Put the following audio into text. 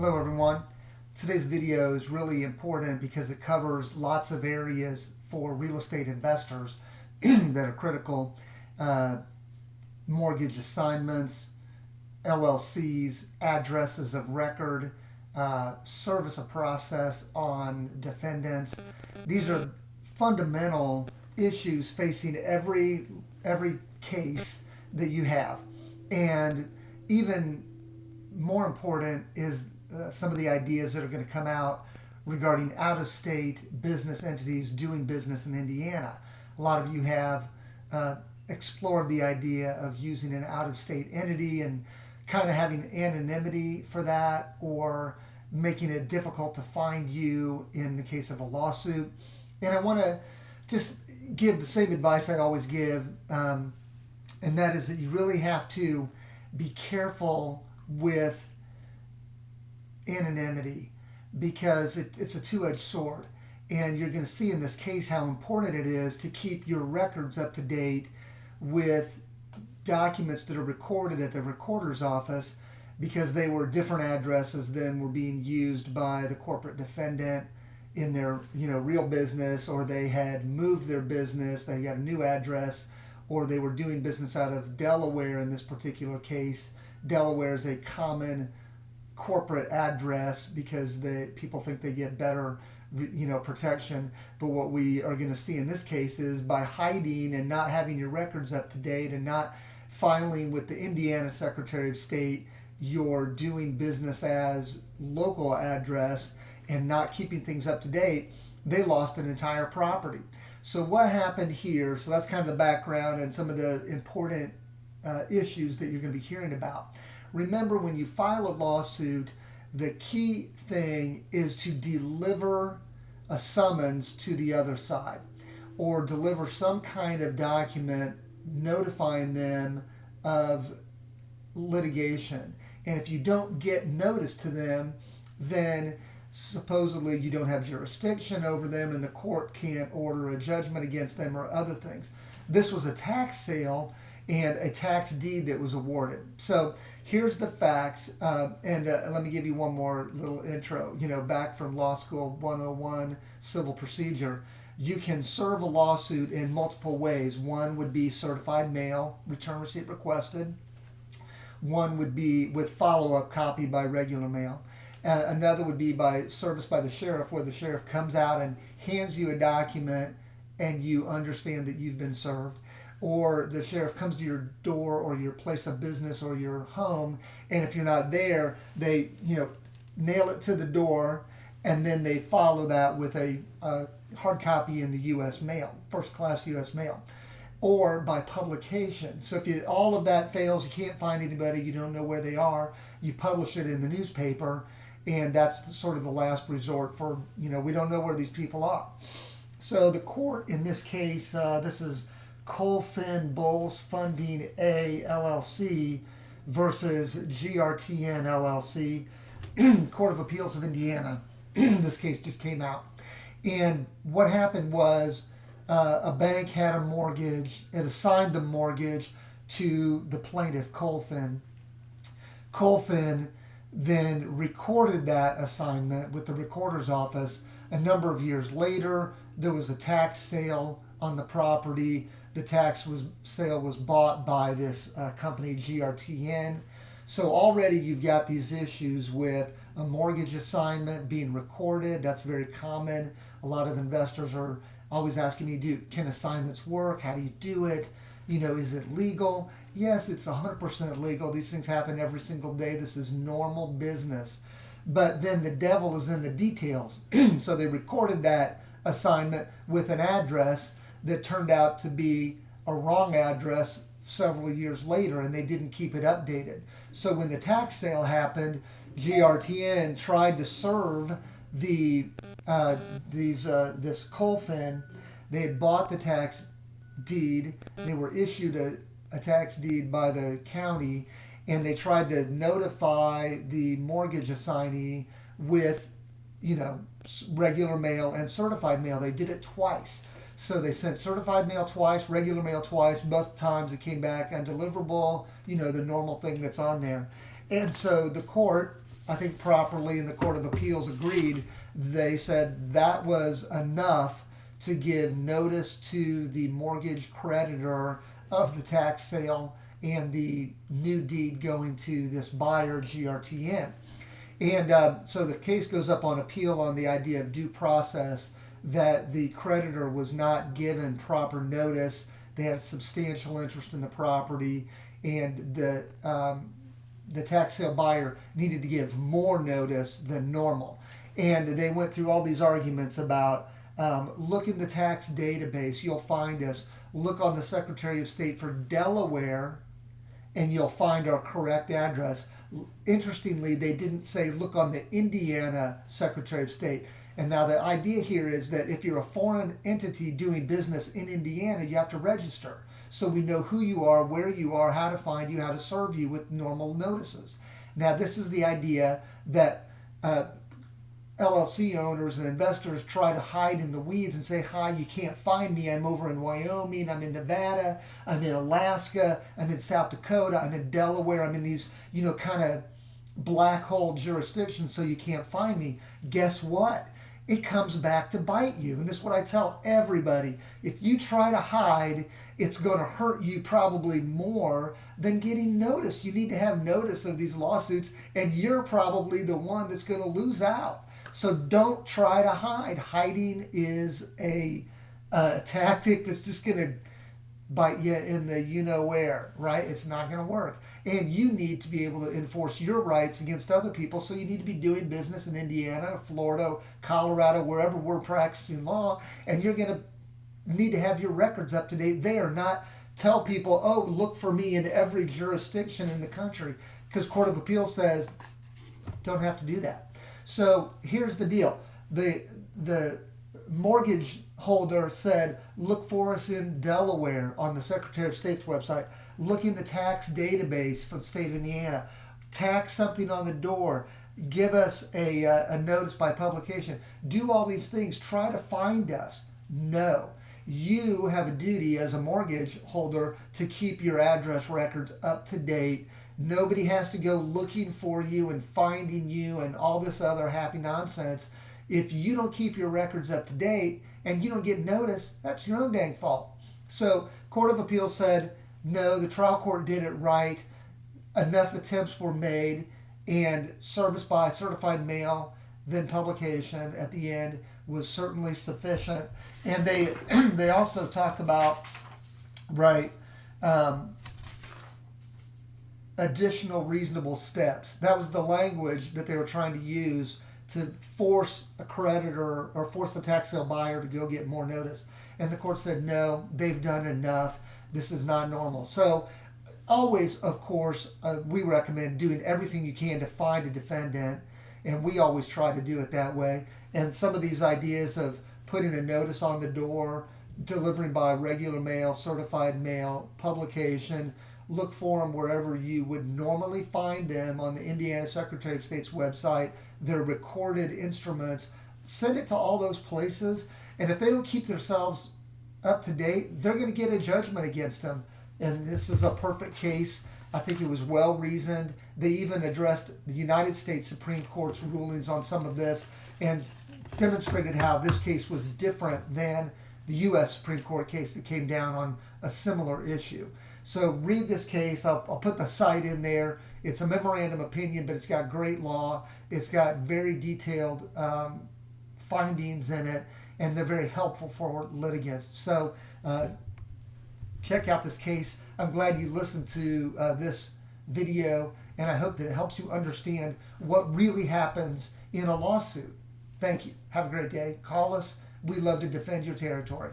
Hello everyone. Today's video is really important because it covers lots of areas for real estate investors that are critical. Mortgage assignments, LLCs, addresses of record, service of process on defendants. These are fundamental issues facing every case that you have. And even more important is some of the ideas that are going to come out regarding out-of-state business entities doing business in Indiana. A lot of you have explored the idea of using an out-of-state entity and kind of having anonymity for that, or making it difficult to find you in the case of a lawsuit. And I want to just give the same advice I always give, and that is that you really have to be careful with anonymity, because it's a two-edged sword. And you're going to see in this case how important it is to keep your records up to date with documents that are recorded at the recorder's office, because they were different addresses than were being used by the corporate defendant in their real business, or they had moved their business, they got a new address, or they were doing business out of Delaware in this particular case. Delaware is a common corporate address because people think they get better protection. But what we are going to see in this case is, by hiding and not having your records up to date and not filing with the Indiana Secretary of State, you're doing business as local address and not keeping things up to date, they lost an entire property. So what happened here? So that's kind of the background and some of the important issues that you're going to be hearing about. Remember, when you file a lawsuit, the key thing is to deliver a summons to the other side, or deliver some kind of document notifying them of litigation. And if you don't get notice to them, then supposedly you don't have jurisdiction over them and the court can't order a judgment against them or other things. This was a tax sale and a tax deed that was awarded. So here's the facts, and let me give you one more little intro. Back from law school 101 civil procedure, you can serve a lawsuit in multiple ways. One would be certified mail, return receipt requested. One would be with follow-up copy by regular mail. Another would be by service by the sheriff, where the sheriff comes out and hands you a document and you understand that you've been served. Or the sheriff comes to your door or your place of business or your home, and if you're not there, they nail it to the door, and then they follow that with a hard copy in the U.S. mail, first class U.S. mail, or by publication. So if all of that fails, you can't find anybody, you don't know where they are, you publish it in the newspaper, and that's sort of the last resort for, we don't know where these people are. So the court in this case, this is Colfin Bulls Funding A LLC versus GRTN LLC, Court of Appeals of Indiana. This case just came out. And what happened was, a bank had a mortgage. It assigned the mortgage to the plaintiff, Colfin. Colfin then recorded that assignment with the recorder's office. A number of years later, there was a tax sale on the property. The sale was bought by this company, GRTN. So already you've got these issues with a mortgage assignment being recorded. That's very common. A lot of investors are always asking me, can assignments work? How do you do it? Is it legal? Yes, it's 100% legal. These things happen every single day. This is normal business. But then the devil is in the details. So they recorded that assignment with an address that turned out to be a wrong address several years later, and they didn't keep it updated. So when the tax sale happened, GRTN tried to serve this Colfin. They had bought the tax deed. They were issued a tax deed by the county, and they tried to notify the mortgage assignee with, regular mail and certified mail. They did it twice. So they sent certified mail twice, regular mail twice. Both times it came back undeliverable, the normal thing that's on there. And so the court I think properly, and the Court of Appeals agreed. They said that was enough to give notice to the mortgage creditor of the tax sale and the new deed going to this buyer, GRTN. And so the case goes up on appeal on the idea of due process, that the creditor was not given proper notice. They had substantial interest in the property, and the tax sale buyer needed to give more notice than normal. And they went through all these arguments about look in the tax database, you'll find us. Look on the Secretary of State for Delaware, and you'll find our correct address. Interestingly, they didn't say look on the Indiana Secretary of State. And now the idea here is that if you're a foreign entity doing business in Indiana, you have to register. So we know who you are, where you are, how to find you, how to serve you with normal notices. Now this is the idea that LLC owners and investors try to hide in the weeds and say, hi, you can't find me. I'm over in Wyoming, I'm in Nevada, I'm in Alaska, I'm in South Dakota, I'm in Delaware, I'm in these, kind of black hole jurisdictions, so you can't find me. Guess what? It comes back to bite you. And this is what I tell everybody. If you try to hide, it's going to hurt you probably more than getting notice. You need to have notice of these lawsuits, and you're probably the one that's going to lose out. So don't try to hide. Hiding is a tactic that's just going to bite you in the you-know-where, right? It's not going to work. And you need to be able to enforce your rights against other people, so you need to be doing business in Indiana, Florida, Colorado, wherever we're practicing law, and you're going to need to have your records up to date there, not tell people, oh, look for me in every jurisdiction in the country, because Court of Appeals says don't have to do that. So here's the deal. The mortgage holder said, look for us in Delaware on the Secretary of State's website. Look in the tax database for the state of Indiana. Tack something on the door. Give us a notice by publication. Do all these things. Try to find us. No. You have a duty as a mortgage holder to keep your address records up to date. Nobody has to go looking for you and finding you and all this other happy nonsense. If you don't keep your records up to date and you don't get notice, that's your own dang fault. So Court of Appeals said, no, the trial court did it right. Enough attempts were made, and service by certified mail, then publication at the end was certainly sufficient. And they also talk about, right, additional reasonable steps. That was the language that they were trying to use to force a creditor or force the tax sale buyer to go get more notice. And the court said, no, they've done enough. This is not normal. So always, of course, we recommend doing everything you can to find a defendant, and we always try to do it that way. And some of these ideas of putting a notice on the door, delivering by regular mail, certified mail, publication, look for them wherever you would normally find them on the Indiana Secretary of State's website. They're recorded instruments. Send it to all those places, and if they don't keep themselves up to date, they're going to get a judgment against them. And this is a perfect case. I think it was well reasoned. They even addressed the United States Supreme Court's rulings on some of this and demonstrated how this case was different than the U.S. Supreme Court case that came down on a similar issue. So read this case. I'll put the site in there. It's a memorandum opinion, but it's got great law. It's got very detailed findings in it, and they're very helpful for litigants. So check out this case. I'm glad you listened to this video, and I hope that it helps you understand what really happens in a lawsuit. Thank you. Have a great day. Call us. We love to defend your territory.